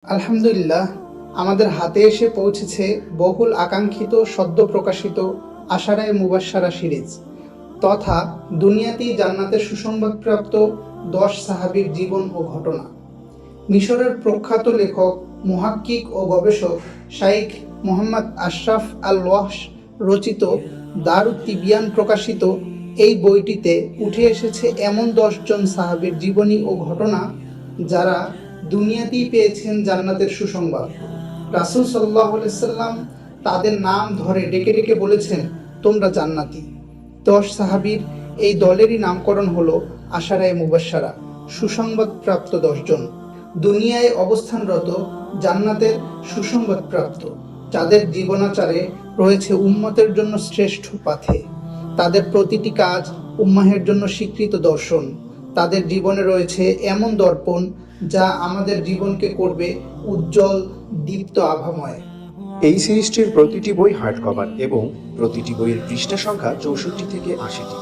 আলহামদুলিল্লাহ, আমাদের হাতে এসে পৌঁছেছে বহুল আকাঙ্ক্ষিত সদ্য প্রকাশিত আশারায়ে মুবাশশারা সিরিজ তথা দুনিয়াতেই জান্নাতের সুসংবাদপ্রাপ্ত 10 সাহাবীর জীবন ও ঘটনা। মিশরের প্রখ্যাত লেখক, মুহাক্কিক ও গবেষক শাইখ মোহাম্মদ আশরাফ আল ওয়াহশ রচিত দারুত তিবিয়ান প্রকাশিত এই বইটিতে উঠে এসেছে এমন 10 জন সাহাবীর জীবনী ও ঘটনা যারা দুনিয়াতেই পেয়েছেন জান্নাতের সুসংবাদ। রাসূল সাল্লাল্লাহু আলাইহি সাল্লাম তাদের নাম ধরে ডেকে ডেকে বলেছেন, তোমরা জান্নাতি। 10 সাহাবীর এই দলেরই নামকরণ হলো আশারায়ে মুবাশশারা, সুসংবাদপ্রাপ্ত 10 জন, দুনিয়ায় অবস্থানরত জান্নাতের সুসংবাদপ্রাপ্ত, যাদের জীবনাচারে রয়েছে উম্মতের জন্য শ্রেষ্ঠ পাথে। তাদের প্রতিটি কাজ উম্মাহের জন্য স্বীকৃত দর্শন। তাদের জীবনে রয়েছে এমন দর্পণ যা আমাদের জীবনকে করবে উজ্জ্বল, দীপ্ত, আভাময়। এই সিরিজটির প্রতিটি বই হার্ড কভার এবং প্রতিটি বইয়ের পৃষ্ঠা সংখ্যা 64 থেকে 80টি।